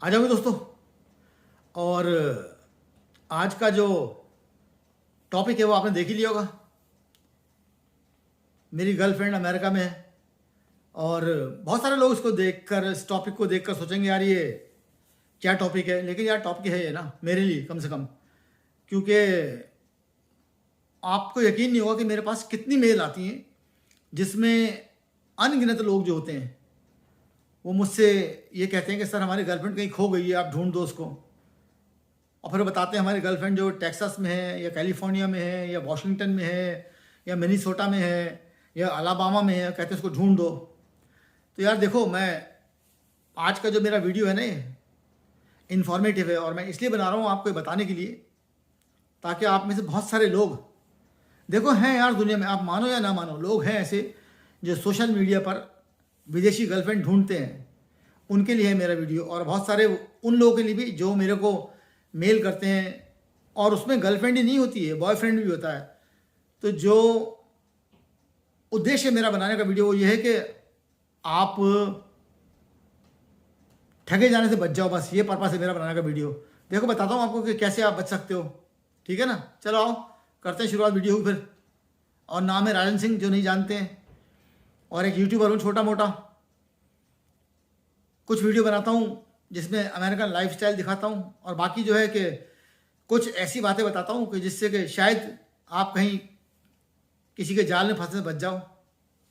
आ जाओगे दोस्तों। और आज का जो टॉपिक है वो आपने देख ही लिया होगा। मेरी गर्लफ्रेंड अमेरिका में है और बहुत सारे लोग इसको देखकर, इस टॉपिक को देखकर सोचेंगे यार ये क्या टॉपिक है। लेकिन यार टॉपिक है ये ना, मेरे लिए कम से कम, क्योंकि आपको यकीन नहीं होगा कि मेरे पास कितनी मेल आती हैं जिसमें अनगिनत लोग जो होते हैं वो मुझसे ये कहते हैं कि सर हमारी गर्लफ्रेंड कहीं खो गई है, आप ढूंढ दो उसको। और फिर बताते हैं हमारी गर्लफ्रेंड जो टेक्सास में है या कैलिफोर्निया में है या वॉशिंगटन में है या मिनीसोटा में है या अलाबामा में है, कहते हैं उसको ढूंढ दो। तो यार देखो, मैं आज का जो मेरा वीडियो है ना ये इन्फॉर्मेटिव है और मैं इसलिए बना रहा हूँ आपको ये बताने के लिए ताकि आप में से बहुत सारे लोग, देखो हैं यार दुनिया में, आप मानो या ना मानो, लोग हैं ऐसे जो सोशल मीडिया पर विदेशी गर्लफ्रेंड ढूंढते हैं। उनके लिए है मेरा वीडियो। और बहुत सारे उन लोगों के लिए भी जो मेरे को मेल करते हैं और उसमें गर्लफ्रेंड ही नहीं होती है, बॉयफ्रेंड भी होता है। तो जो उद्देश्य मेरा बनाने का वीडियो वो ये है कि आप ठगे जाने से बच जाओ, बस ये पर्पस है मेरा बनाने का वीडियो। देखो बताता हूँ आपको कि कैसे आप बच सकते हो। ठीक है ना, चलो आओ करते हैं शुरुआत वीडियो की फिर। और नाम है राजन सिंह, जो नहीं जानते हैं, और एक यूट्यूबर हूँ छोटा मोटा। कुछ वीडियो बनाता हूँ जिसमें अमेरिकन लाइफस्टाइल दिखाता हूँ और बाकी जो है कि कुछ ऐसी बातें बताता हूँ कि जिससे कि शायद आप कहीं किसी के जाल में फंसने से बच जाओ।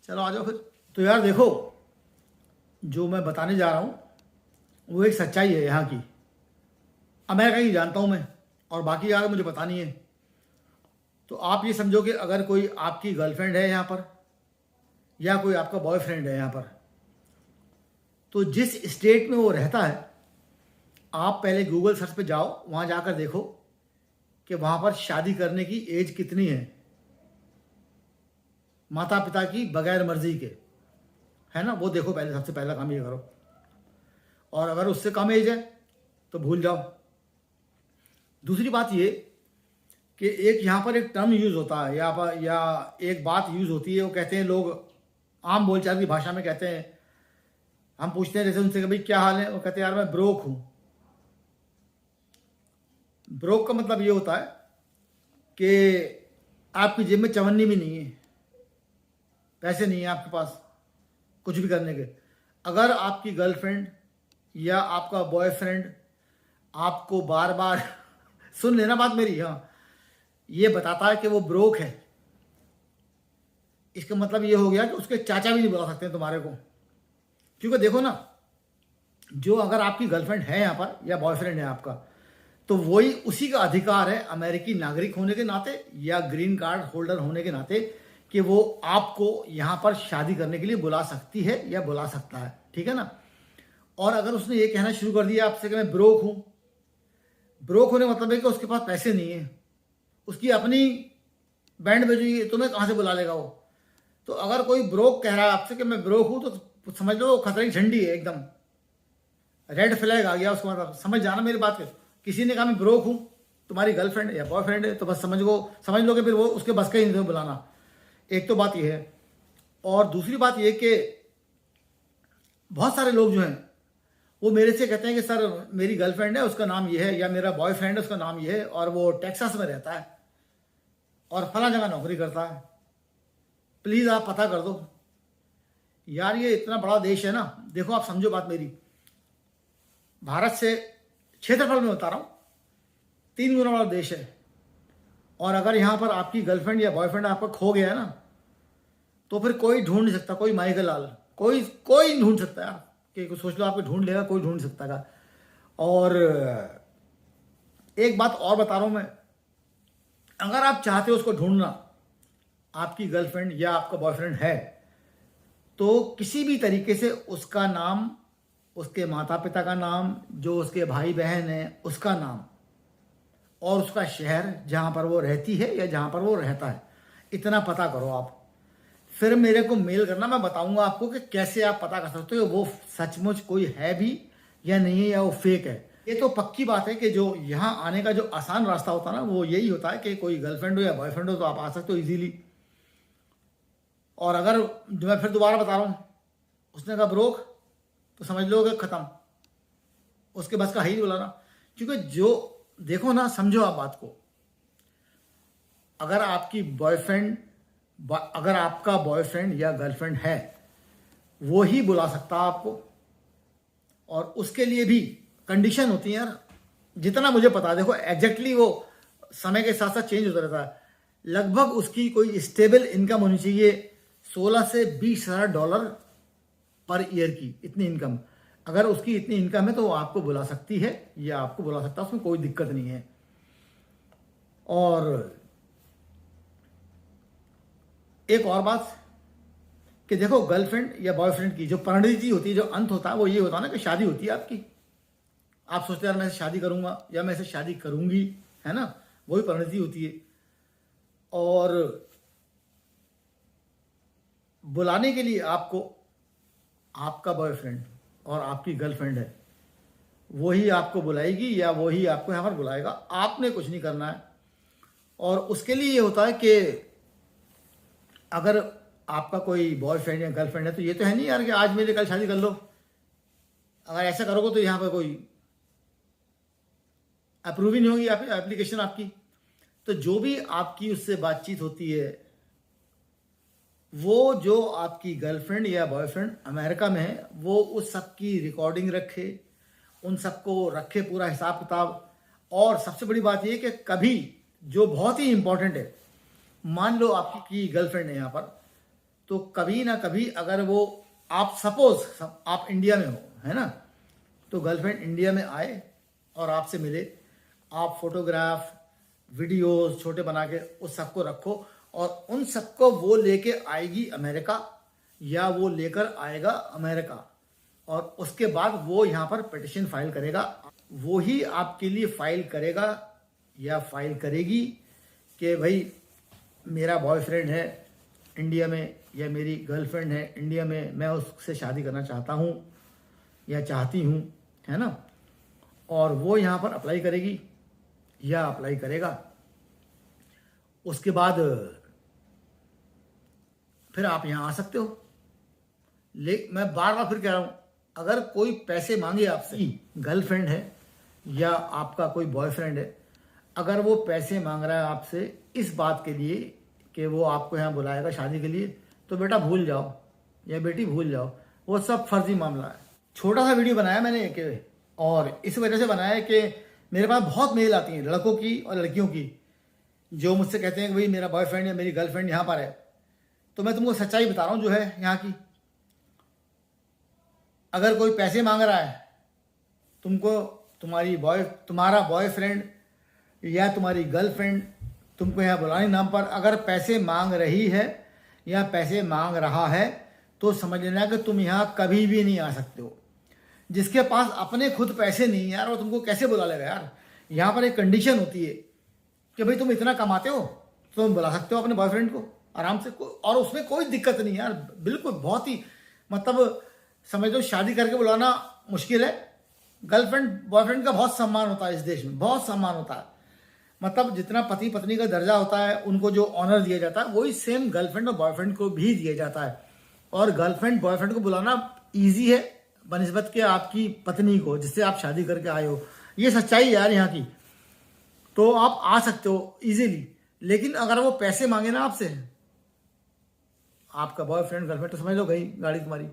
चलो आ जाओ फिर। तो यार देखो, जो मैं बताने जा रहा हूँ वो एक सच्चाई है यहाँ की। अमेरिका की जानता हूँ मैं और बाकी यार मुझे पता नहीं है। तो आप ये समझो कि अगर कोई आपकी गर्लफ्रेंड है यहाँ पर या कोई आपका बॉयफ्रेंड है यहाँ पर, तो जिस स्टेट में वो रहता है आप पहले गूगल सर्च पे जाओ, वहाँ जाकर देखो कि वहाँ पर शादी करने की एज कितनी है माता पिता की बगैर मर्जी के, है ना। वो देखो पहले, सबसे पहला काम ये करो। और अगर उससे कम एज है तो भूल जाओ। दूसरी बात ये कि एक यहाँ पर एक टर्म यूज़ होता है या एक बात यूज़ होती है, वो कहते हैं लोग आम बोलचाल की भाषा में कहते हैं, हम पूछते हैं जैसे उनसे कि भाई क्या हाल है, वो कहते हैं यार मैं ब्रोक हूँ। ब्रोक का मतलब ये होता है कि आपकी जेब में चवन्नी भी नहीं है, पैसे नहीं है आपके पास कुछ भी करने के। अगर आपकी गर्लफ्रेंड या आपका बॉयफ्रेंड आपको बार बार सुन लेना बात मेरी, हाँ, ये बताता है कि वो ब्रोक है, इसका मतलब ये हो गया कि उसके चाचा भी नहीं बुला सकते तुम्हारे को। क्योंकि देखो ना, जो अगर आपकी गर्लफ्रेंड है यहाँ पर या बॉयफ्रेंड है आपका, तो वही उसी का अधिकार है अमेरिकी नागरिक होने के नाते या ग्रीन कार्ड होल्डर होने के नाते कि वो आपको यहाँ पर शादी करने के लिए बुला सकती है या बुला सकता है। ठीक है ना। और अगर उसने ये कहना शुरू कर दिया आपसे कि मैं ब्रोक हूँ, ब्रोक होने का मतलब है कि उसके पास पैसे नहीं है, उसकी अपनी बैंड बजी, तुम्हें कहाँ से बुला लेगा वो। तो अगर कोई ब्रोक कह रहा है आपसे कि मैं ब्रोक हूँ, तो समझ लो खतरे की झंडी है, एकदम रेड फ्लैग आ गया उसको। मतलब समझ जाना मेरी बात के। किसी ने कहा मैं ब्रोक हूँ, तुम्हारी गर्लफ्रेंड या बॉयफ्रेंड है, तो बस समझ लो कि फिर वो उसके बस का ही नहीं तुम्हें बुलाना। एक तो बात यह है। और दूसरी बात यह कि बहुत सारे लोग जो हैं वो मेरे से कहते हैं कि सर मेरी गर्लफ्रेंड है, उसका नाम ये है, या मेरा बॉयफ्रेंड है, उसका नाम ये है, और वो टेक्सास में रहता है और फला जगह नौकरी करता है, प्लीज़ आप पता कर दो। यार ये इतना बड़ा देश है ना, देखो आप समझो बात मेरी, भारत से क्षेत्रफल में बता रहा हूँ 3 गुना बड़ा देश है। और अगर यहाँ पर आपकी गर्लफ्रेंड या बॉयफ्रेंड आपका खो गया है ना, तो फिर कोई ढूंढ नहीं सकता, कोई माइकल लाल, कोई नहीं ढूंढ सकता यार। कि सोच लो आपको ढूंढ लेगा, कोई ढूंढ सकता था। और एक बात और बता रहा हूँ मैं, अगर आप चाहते हो उसको ढूंढना, आपकी गर्लफ्रेंड या आपका बॉयफ्रेंड है, तो किसी भी तरीके से उसका नाम, उसके माता पिता का नाम, जो उसके भाई बहन हैं उसका नाम, और उसका शहर जहाँ पर वो रहती है या जहाँ पर वो रहता है, इतना पता करो आप। फिर मेरे को मेल करना, मैं बताऊंगा आपको कि कैसे आप पता कर सकते हो वो सचमुच कोई है भी या नहीं है, या वो फेक है। ये तो पक्की बात है कि जो यहाँ आने का जो आसान रास्ता होता है ना, वो यही होता है कि कोई गर्लफ्रेंड हो या बॉयफ्रेंड हो तो आप आ सकते हो इजीली। और अगर जो मैं फिर दोबारा बता रहा हूँ, उसने कहा ब्रोक, तो समझ लो कि ख़त्म, उसके बस का है ही नहीं बुलाना। क्योंकि जो देखो ना, समझो आप बात को, अगर आपका बॉयफ्रेंड या गर्लफ्रेंड है, वो ही बुला सकता है आपको, और उसके लिए भी कंडीशन होती है यार। जितना मुझे पता है, देखो एग्जैक्टली वो समय के साथ साथ चेंज होता रहता है। लगभग उसकी कोई स्टेबल इनकम होनी चाहिए 16 से 20 हज़ार डॉलर पर ईयर की, इतनी इनकम। अगर उसकी इतनी इनकम है तो वो आपको बुला सकती है या आपको बुला सकता है, उसमें कोई दिक्कत नहीं है। और एक और बात कि देखो, गर्लफ्रेंड या बॉयफ्रेंड की जो परिणति होती है, जो अंत होता है, वो ये होता है ना कि शादी होती है आपकी। आप सोचते हैं यार मैं इसे शादी करूंगा या मैं इसे शादी करूंगी, है ना, वही परिणति होती है। और बुलाने के लिए आपको आपका बॉयफ्रेंड और आपकी गर्लफ्रेंड है, वही आपको बुलाएगी या वही आपको यहाँ पर बुलाएगा। आपने कुछ नहीं करना है। और उसके लिए ये होता है कि अगर आपका कोई बॉयफ्रेंड या गर्लफ्रेंड है, तो ये तो है नहीं यार कि आज मेरे कल शादी कर लो। अगर ऐसा करोगे तो यहाँ पर कोई अप्रूव ही नहीं होगी एप्लीकेशन आपकी। तो जो भी आपकी उससे बातचीत होती है, वो जो आपकी गर्लफ्रेंड या बॉयफ्रेंड अमेरिका में है, वो उस सब की रिकॉर्डिंग रखे, उन सबको रखे पूरा हिसाब किताब। और सबसे बड़ी बात ये कि कभी, जो बहुत ही इंपॉर्टेंट है, मान लो आपकी गर्लफ्रेंड है यहाँ पर, तो कभी ना कभी अगर वो, आप सपोज आप इंडिया में हो, है ना, तो गर्लफ्रेंड इंडिया में आए और आपसे मिले, आप फोटोग्राफ वीडियोस छोटे बना के उस सबको रखो, और उन सबको वो लेके आएगी अमेरिका या वो लेकर आएगा अमेरिका। और उसके बाद वो यहाँ पर पिटिशन फाइल करेगा। वो ही आपके लिए फाइल करेगा या फाइल करेगी कि भाई मेरा बॉयफ्रेंड है इंडिया में या मेरी गर्लफ्रेंड है इंडिया में, मैं उससे शादी करना चाहता हूँ या चाहती हूँ, है ना। और वो यहाँ पर अप्लाई करेगी या अप्लाई करेगा। उसके बाद फिर आप यहाँ आ सकते हो। मैं बार बार फिर कह रहा हूँ, अगर कोई पैसे मांगे आपसे, गर्लफ्रेंड है या आपका कोई बॉयफ्रेंड है, अगर वो पैसे मांग रहा है आपसे इस बात के लिए कि वो आपको यहाँ बुलाएगा शादी के लिए, तो बेटा भूल जाओ या बेटी भूल जाओ, वो सब फर्जी मामला है। छोटा सा वीडियो बनाया मैंने एक, और इस वजह से बनाया है कि मेरे पास बहुत मेल आती हैं लड़कों की और लड़कियों की, जो मुझसे कहते हैं कि भाई मेरा बॉयफ्रेंड या मेरी गर्लफ्रेंड यहाँ पर है। तो मैं तुमको सच्चाई बता रहा हूँ जो है यहाँ की। अगर कोई पैसे मांग रहा है तुमको, तुम्हारा बॉयफ्रेंड या तुम्हारी गर्लफ्रेंड तुमको यहाँ बुलाने नाम पर अगर पैसे मांग रही है या पैसे मांग रहा है, तो समझ लेना कि तुम यहाँ कभी भी नहीं आ सकते हो। जिसके पास अपने खुद पैसे नहीं यार, वो तुमको कैसे बुला लेगा यार। यहाँ पर एक कंडीशन होती है कि भाई तुम इतना कमाते हो तो तुम बुला सकते हो अपने बॉयफ्रेंड को आराम से, और उसमें कोई दिक्कत नहीं यार, बिल्कुल। बहुत ही मतलब समझ लो, शादी करके बुलाना मुश्किल है। गर्लफ्रेंड बॉयफ्रेंड का बहुत सम्मान होता है इस देश में, बहुत सम्मान होता है। मतलब जितना पति पत्नी का दर्जा होता है, उनको जो ऑनर दिया जाता है, वही सेम गर्लफ्रेंड और बॉयफ्रेंड को भी दिया जाता है। और गर्लफ्रेंड बॉयफ्रेंड को बुलाना ईजी है बनिस्बत के आपकी पत्नी को, जिससे आप शादी करके आए हो। ये सच्चाई यार यहाँ की। तो आप आ सकते हो इजीली, लेकिन अगर वो पैसे मांगे ना आपसे, आपका बॉयफ्रेंड गर्लफ्रेंड, तो समझ लो गई गाड़ी तुम्हारी।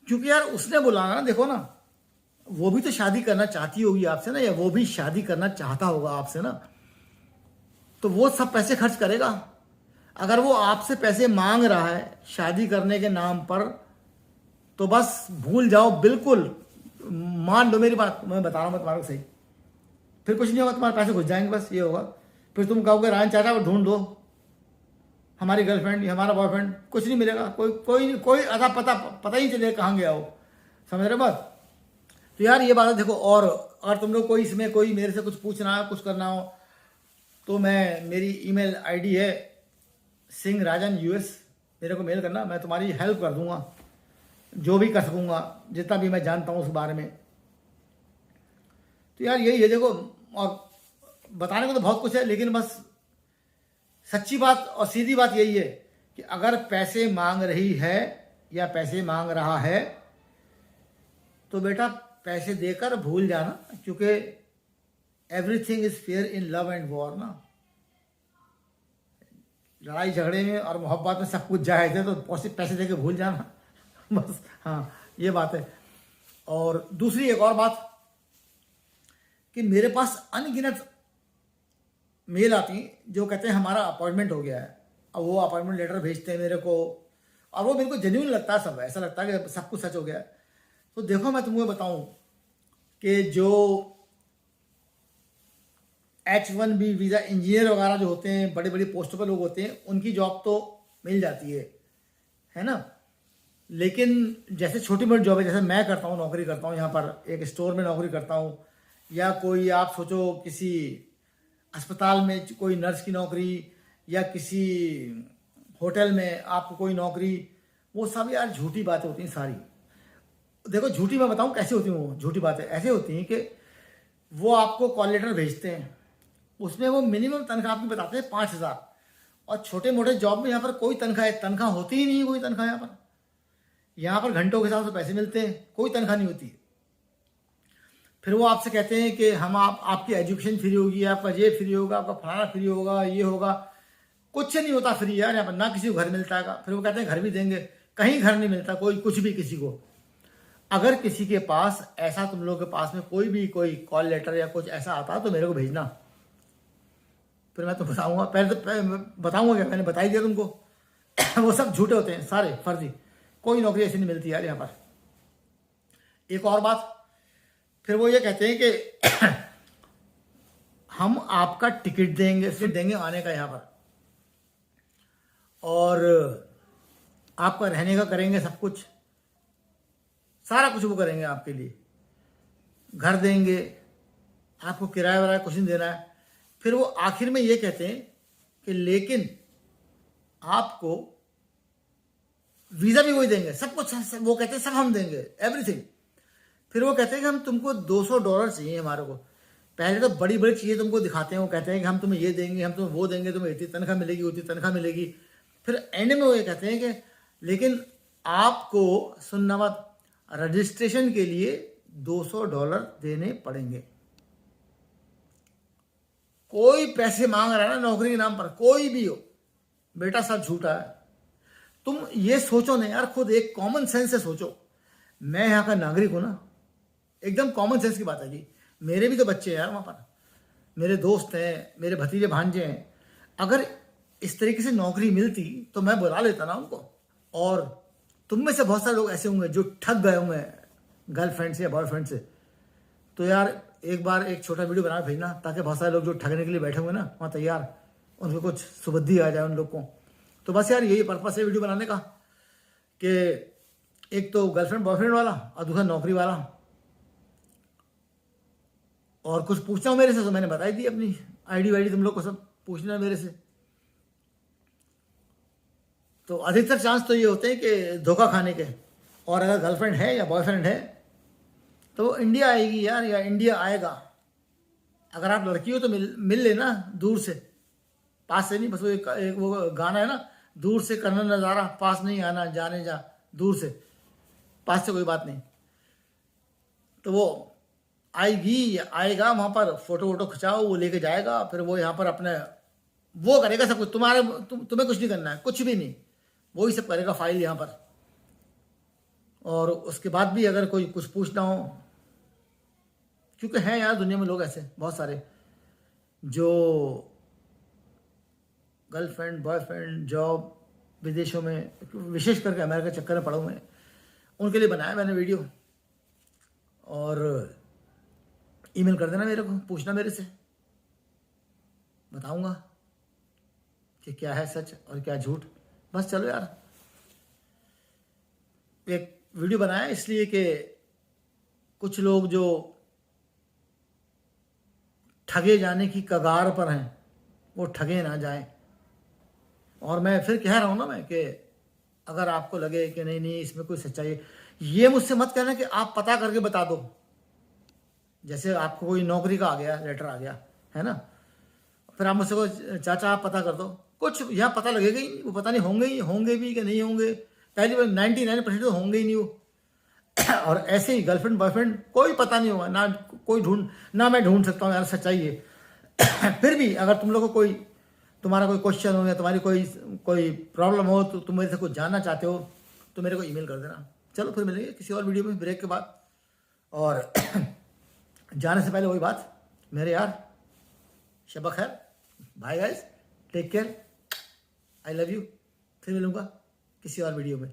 क्योंकि यार उसने बुलाना ना, देखो ना, वो भी तो शादी करना चाहती होगी आपसे ना, या वो भी शादी करना चाहता होगा आपसे ना, तो वो सब पैसे खर्च करेगा। अगर वो आपसे पैसे मांग रहा है शादी करने के नाम पर, तो बस भूल जाओ बिल्कुल। मान लो मेरी बात, मैं बता रहा हूँ मैं तुम्हारे को सही, फिर कुछ नहीं होगा, तुम्हारे पैसे घुस जाएंगे, बस ये होगा। फिर तुम कहोगे रायन चाचा को ढूंढ दो हमारी गर्लफ्रेंड या हमारा बॉयफ्रेंड, कुछ नहीं मिलेगा। कोई अता पता ही चलेगा कहाँ गया हो। समझ रहे बात। तो यार ये बात है। देखो, और अगर तुम लोग कोई मेरे से कुछ पूछना है, कुछ करना हो, तो मेरी ईमेल आईडी है singrajan@us, मेरे को मेल करना, मैं तुम्हारी हेल्प कर दूंगा जो भी कर सकूंगा, जितना भी मैं जानता हूँ उस बारे में। तो यार यही है। देखो, और बताने को तो बहुत कुछ है, लेकिन बस सच्ची बात और सीधी बात यही है कि अगर पैसे मांग रही है या पैसे मांग रहा है, तो बेटा पैसे देकर भूल जाना, क्योंकि everything is fair in love and war ना। लड़ाई झगड़े में और मोहब्बत में सब कुछ जायज़ है, तो पैसे देके भूल जाना बस। हाँ, ये बात है। और दूसरी एक और बात कि मेरे पास अनगिनत मेल आती जो कहते हैं हमारा अपॉइंटमेंट हो गया है। अब वो अपॉइंटमेंट लेटर भेजते हैं मेरे को, और वो मेरे को जेन्युइन लगता है, सब ऐसा लगता है कि सब कुछ सच हो गया है। तो देखो, मैं तुमको बताऊं कि जो H1B वीज़ा इंजीनियर वगैरह जो होते हैं, बड़ी बड़ी पोस्टों पर लोग होते हैं, उनकी जॉब तो मिल जाती है ना। लेकिन जैसे छोटी मोटी जॉब है, जैसे मैं करता हूँ, नौकरी करता हूँ यहाँ पर एक स्टोर में नौकरी करता हूँ, या कोई आप सोचो किसी अस्पताल में कोई नर्स की नौकरी, या किसी होटल में आपको कोई नौकरी, वो सब यार झूठी बातें होती हैं सारी। देखो झूठी मैं बताऊँ कैसे होती हैं वो झूठी बातें। ऐसे होती हैं कि वो आपको कॉल लेटर भेजते हैं, उसमें वो मिनिमम तनख्वाह आपकी बताते हैं 5,000, और छोटे मोटे जॉब में यहाँ पर कोई तनख्वाह होती ही नहीं है। कोई तनख्वाह यहाँ पर घंटों के हिसाब से पैसे मिलते हैं, कोई तनख्वाह नहीं होती। फिर वो आपसे कहते हैं कि हम आपकी एजुकेशन फ्री होगी, आपका ये फ्री होगा, आपका फलाना फ्री होगा, ये होगा। कुछ नहीं होता फ्री यार यहाँ पर, ना किसी को घर मिलता है। फिर वो कहते हैं घर भी देंगे, कहीं घर नहीं मिलता, कोई कुछ भी किसी को। अगर किसी के पास ऐसा, तुम लोग के पास में कोई कॉल लेटर या कुछ ऐसा आता तो मेरे को भेजना, फिर मैं तो बताऊंगा। पहले तो बताऊंगा क्या, मैंने बता ही दिया तुमको वो सब झूठे होते हैं सारे, फर्जी। कोई नौकरी ऐसी नहीं मिलती यार यहाँ पर। एक और बात, फिर वो ये कहते हैं कि हम आपका टिकट देंगे आने का यहाँ पर, और आपका रहने का करेंगे, सब कुछ सारा कुछ वो करेंगे आपके लिए, घर देंगे आपको, किराया वराया कुछ नहीं देना है। फिर वो आखिर में ये कहते हैं कि लेकिन आपको वीज़ा भी वही देंगे, सब कुछ वो कहते हैं सब हम देंगे, एवरीथिंग। फिर वो कहते हैं कि हम तुमको $200 चाहिए हमारे को। पहले तो बड़ी बड़ी चीज़ें तुमको दिखाते हैं, वो कहते हैं कि हम तुम्हें ये देंगे, हम तुम्हें वो देंगे, तुम्हें इतनी तनख्वाह मिलेगी, उतनी तनख्वाह मिलेगी। फिर एंड में वो ये कहते हैं कि लेकिन आपको सुनना मत, रजिस्ट्रेशन के लिए $200 देने पड़ेंगे। कोई पैसे मांग रहा है ना नौकरी के नाम पर, कोई भी हो बेटा, सब झूठा है। तुम ये सोचो ना यार, खुद एक कॉमन सेंस से सोचो। मैं यहाँ का नागरिक हूं ना, एकदम कॉमन सेंस की बात है जी। मेरे भी तो बच्चे हैं यार वहाँ पर, मेरे दोस्त हैं, मेरे भतीजे भांजे हैं। अगर इस तरीके से नौकरी मिलती तो मैं बुला लेता ना उनको। और तुम में से बहुत सारे लोग ऐसे होंगे जो ठग गए होंगे गर्लफ्रेंड से या बॉयफ्रेंड से। तो यार एक बार एक छोटा वीडियो बना भेजना, ताकि बहुत सारे लोग जो ठगने के लिए बैठे हुए ना वहाँ तैयार, उनको कुछ सुबुद्धि आ जाए उन लोग को। तो बस यार यही पर्पस है वीडियो बनाने का, कि एक तो गर्लफ्रेंड बॉयफ्रेंड वाला और दूसरा नौकरी वाला। और कुछ पूछना हो मेरे से तो मैंने बता ही दी, अपनी आईडी वाईडी तुम लोग को सब पूछना मेरे से। तो अधिकतर चांस तो ये होते हैं कि धोखा खाने के। और अगर गर्लफ्रेंड है या बॉयफ्रेंड है तो वो इंडिया आएगी यार, या इंडिया आएगा। अगर आप लड़की हो तो मिल लेना दूर से, पास से नहीं। बस वो एक वो गाना है ना, दूर से करना नज़ारा, पास नहीं आना, जाने जा दूर से, पास से कोई बात नहीं। तो वो आएगी, आएगा वहाँ पर, फोटो वोटो खिंचाओ, वो लेके जाएगा। फिर वो यहाँ पर अपने वो करेगा सब कुछ, तुम्हें कुछ नहीं करना है, कुछ भी नहीं, वो ही सब करेगा फाइल यहाँ पर। और उसके बाद भी अगर कोई कुछ पूछना हो, क्योंकि हैं यार दुनिया में लोग ऐसे बहुत सारे जो गर्लफ्रेंड बॉयफ्रेंड जॉब विदेशों में, विशेष करके अमेरिका चक्कर में पड़ा हूँ मैं, उनके लिए बनाया मैंने वीडियो। और ईमेल कर देना मेरे को, पूछना मेरे से, बताऊंगा कि क्या है सच और क्या झूठ। बस चलो यार, एक वीडियो बनाया इसलिए कि कुछ लोग जो ठगे जाने की कगार पर हैं वो ठगे ना जाएं। और मैं फिर कह रहा हूँ ना मैं कि अगर आपको लगे कि नहीं नहीं इसमें कोई सच्चाई है, ये मुझसे मत कहना कि आप पता करके बता दो। जैसे आपको कोई नौकरी का आ गया, लेटर आ गया है ना, फिर आप मुझसे को चाचा आप पता कर दो, कुछ यहाँ पता लगेगा ही, वो पता नहीं होंगे भी कि नहीं होंगे। पहली बार 99% तो होंगे ही नहीं वो और ऐसे ही गर्लफ्रेंड बॉयफ्रेंड कोई पता नहीं होगा ना, कोई ना मैं ढूंढ सकता हूँ यार सच्चाई है। फिर भी अगर तुम लोग को कोई, तुम्हारा कोई क्वेश्चन हो या तुम्हारी कोई प्रॉब्लम हो, तो तुम मेरे से कुछ जानना चाहते हो तो मेरे को ईमेल कर देना। चलो फिर मिलेंगे किसी और वीडियो में ब्रेक के बाद। और जाने से पहले वही बात मेरे यार, शब खैर, bye guys, take care, I love you. फिर मिलूंगा किसी और वीडियो में।